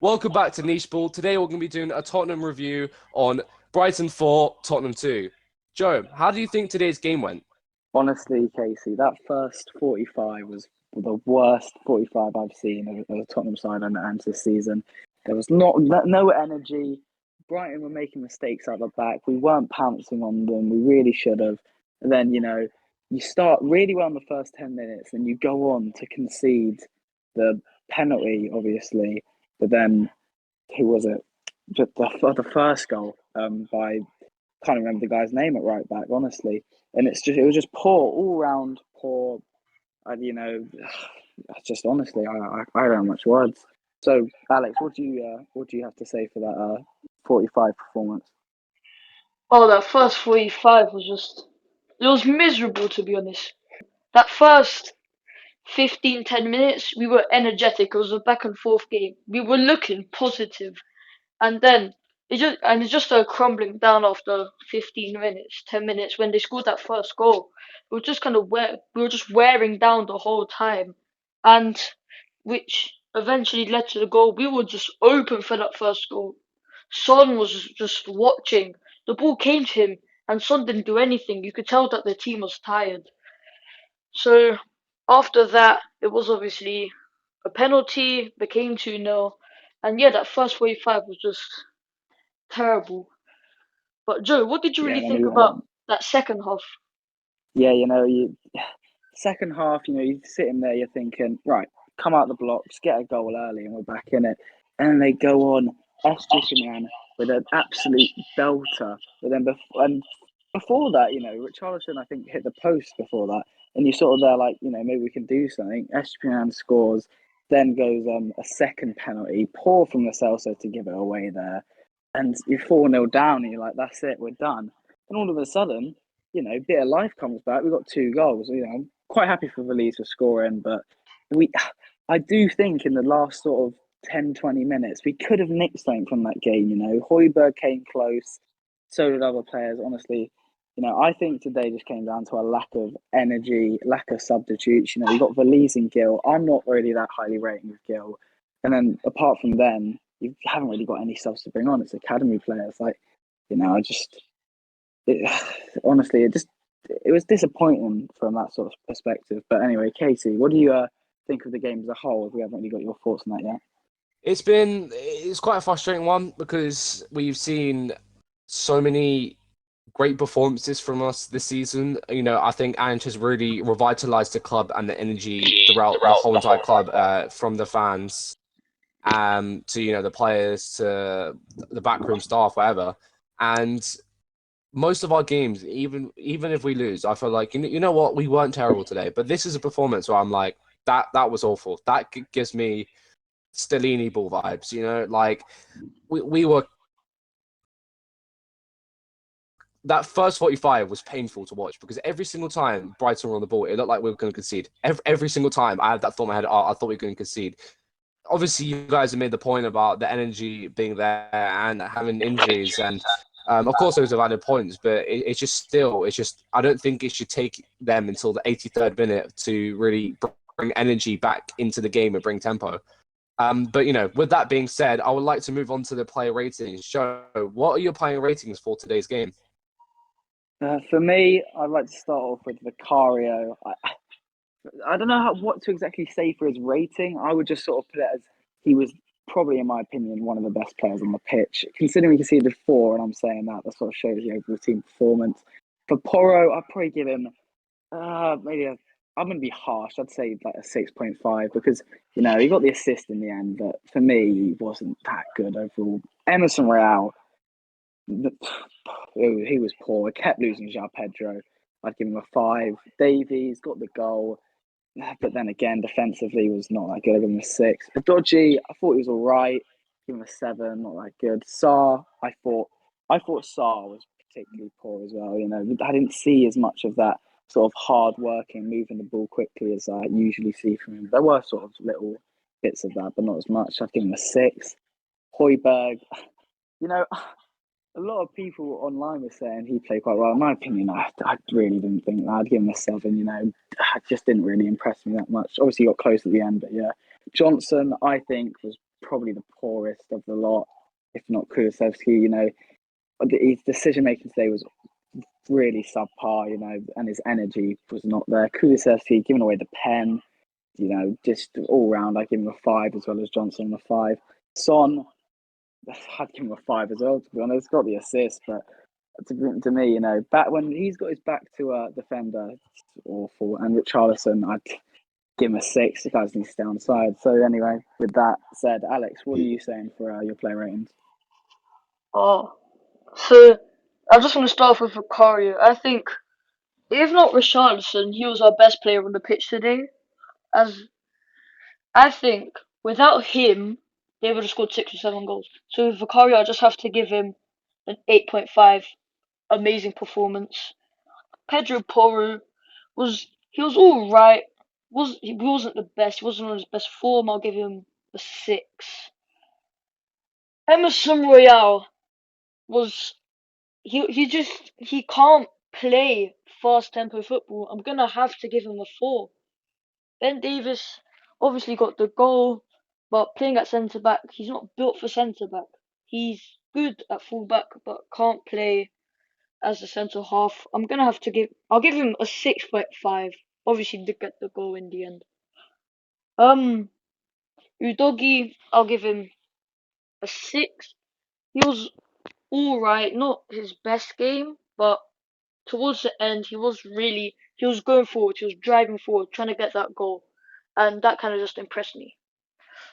Welcome back to Niche Ball. Today we're going to be doing a Tottenham review on Brighton 4, Tottenham 2. Joe, how do you think today's game went? Honestly, Casey, that first 45 was the worst 45 I've seen of the Tottenham side and this season. There was no energy. Brighton were making mistakes out the back. We weren't pouncing on them. We really should have. And then, you start really well in the first 10 minutes and you go on to concede the penalty, obviously. But then, who was it? Just the first goal by can't remember the guy's name at right back, honestly. And it was just poor, all round poor. And just honestly, I don't have much words. So, Alex, what do you have to say for that 45 performance? Oh, that first 45 was it was miserable to be honest. That first 15, 10 minutes, we were energetic. It was a back and forth game. We were looking positive. And then it just started crumbling down after 15 minutes, 10 minutes when they scored that first goal. It was just we were just wearing down the whole time. And which eventually led to the goal. We were just open for that first goal. Son was just watching. The ball came to him, and Son didn't do anything. You could tell that the team was tired. So after that, it was obviously a penalty, became 2-0. And yeah, that first 45 was just terrible. But Joe, what did you Yeah, really and then think we about that second half? yeah, you second half, you're sitting there, you're thinking, right, come out the blocks, get a goal early, and we're back in it. And then they go on SG with an absolute belter. But then before that, Richarlison, I think, hit the post before that. And you sort of there like, maybe we can do something. SG scores, then goes a second penalty, poor from the Celso to give it away there. And you're 4-0 down, and you're like, that's it, we're done. And all of a sudden, bit of life comes back. We got two goals. I'm quite happy for Valise for scoring, but we, I do think in the last sort of 10, 20 minutes, we could have nicked something from that game. Højbjerg came close, so did other players. Honestly, I think today just came down to a lack of energy, lack of substitutes. You got Valise and Gill. I'm not really that highly rating with Gill. And then apart from them, you haven't really got any subs to bring on. It's academy players. Like, I just it, honestly, it was disappointing from that sort of perspective. But anyway, Casey, what do you think of the game as a whole? If we haven't really got your thoughts on that yet. It's quite a frustrating one because we've seen so many great performances from us this season. I think Ange has really revitalized the club and the energy throughout the whole entire club, from the fans to the players to the backroom staff, whatever. And most of our games, even if we lose, I feel like you know what, we weren't terrible today. But this is a performance where I'm like, that was awful. That gives me Stellini ball vibes. Like we were. That first 45 was painful to watch because every single time Brighton were on the ball, it looked like we were going to concede. Every single time I had that thought in my head, oh, I thought we were going to concede. Obviously, you guys have made the point about the energy being there and having injuries, and of course those are valid points. But it's just I don't think it should take them until the 83rd minute to really bring energy back into the game and bring tempo. But with that being said, I would like to move on to the player ratings. Joe, what are your player ratings for today's game? For me, I'd like to start off with Vicario. I don't know what to exactly say for his rating. I would just sort of put it as he was probably, in my opinion, one of the best players on the pitch. Considering we conceded four, and I'm saying that sort of shows the overall team performance. For Porro, I'd probably give him maybe I'm going to be harsh. I'd say like a 6.5 because, he got the assist in the end, but for me, he wasn't that good overall. Emerson Real, he was poor. We kept losing João Pedro. I'd give him a 5. Davies got the goal. But then again, defensively was not that good. I give him a 6. Dodgy, I thought he was all right. Give him a 7, not that good. Sarr, I thought Sarr was particularly poor as well. I didn't see as much of that sort of hard working, moving the ball quickly as I usually see from him. There were sort of little bits of that, but not as much. I'd give him a 6. Højbjerg, you know, a lot of people online were saying he played quite well. In my opinion, I really didn't think that. I'd give him a 7. Just didn't really impress me that much. Obviously, he got close at the end, but yeah. Johnson, I think, was probably the poorest of the lot, if not Kulusevski. You know, his decision making today was really subpar. You know, and his energy was not there. Kulusevski giving away the pen. You know, just all round, I give him a 5 as well as Johnson a 5. Son, I'd give him a 5 as well. To be honest, got the assist, but to me, you know, back when he's got his back to a defender, it's awful. And Richarlison, I'd give him a 6. The guys need to stay on side. So anyway, with that said, Alex, what are you saying for your player ratings? Oh, so I just want to start off with Vicario. I think if not Richarlison, he was our best player on the pitch today. As I think without him, they would have scored 6 or 7 goals. So with Vicario, I just have to give him an 8.5. Amazing performance. Pedro Porro he was all right. He wasn't the best. He wasn't on his best form. I'll give him a 6. Emerson Royale was he can't play fast tempo football. I'm gonna have to give him a 4. Ben Davies obviously got the goal, but playing at centre back, he's not built for centre back. He's good at full back, but can't play as a centre half. I'll give him a 6.5. Obviously, did get the goal in the end. Udogi, I'll give him a 6. He was all right, not his best game, but towards the end, he was going forward, he was driving forward, trying to get that goal, and that kind of just impressed me.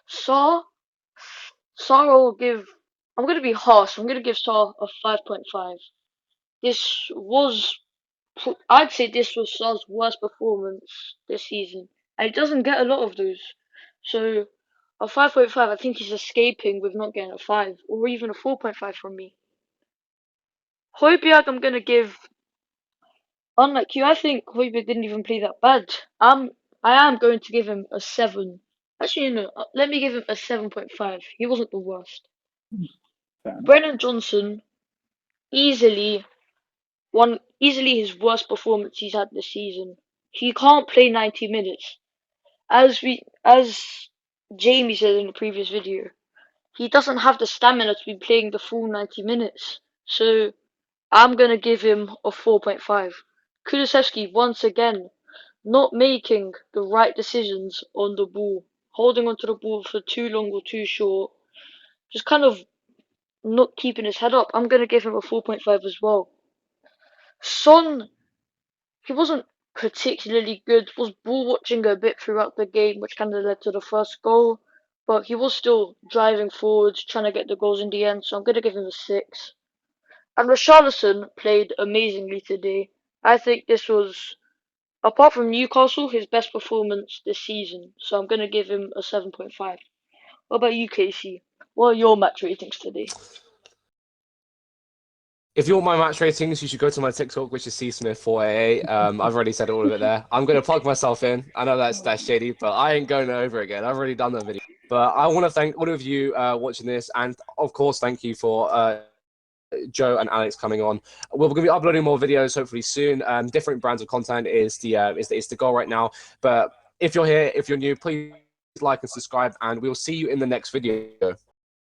Saar, I'm going to be harsh, I'm going to give Saar a 5.5. This was, I'd say this was Saar's worst performance this season, and he doesn't get a lot of those. So, a 5.5, I think he's escaping with not getting a 5, or even a 4.5 from me. Højbjerg, I'm going to give. Unlike you, I think Højbjerg didn't even play that bad. I am going to give him a 7. Actually, no, let me give him a 7.5. He wasn't the worst. Brennan Johnson, easily his worst performance he's had this season. He can't play 90 minutes. As Jamie said in the previous video, he doesn't have the stamina to be playing the full 90 minutes. So I'm gonna give him a 4.5. Kulusevski once again not making the right decisions on the ball, holding onto the ball for too long or too short, just kind of not keeping his head up. I'm gonna give him a 4.5 as well. Son, he wasn't particularly good, was ball watching a bit throughout the game, which kind of led to the first goal, but he was still driving forwards, trying to get the goals in the end, so I'm gonna give him a 6. And Richarlison played amazingly today. I think this was, apart from Newcastle, his best performance this season. So I'm going to give him a 7.5. What about you, Casey? What are your match ratings today? If you want my match ratings, you should go to my TikTok, which is csmith4aa. I've already said all of it there. I'm going to plug myself in. I know that's shady, but I ain't going over again. I've already done that video. But I want to thank all of you watching this. And, of course, thank you for Joe and Alex coming on. We're going to be uploading more videos hopefully soon. Different brands of content is the goal right now. But if you're here, if you're new, please like and subscribe, and we'll see you in the next video.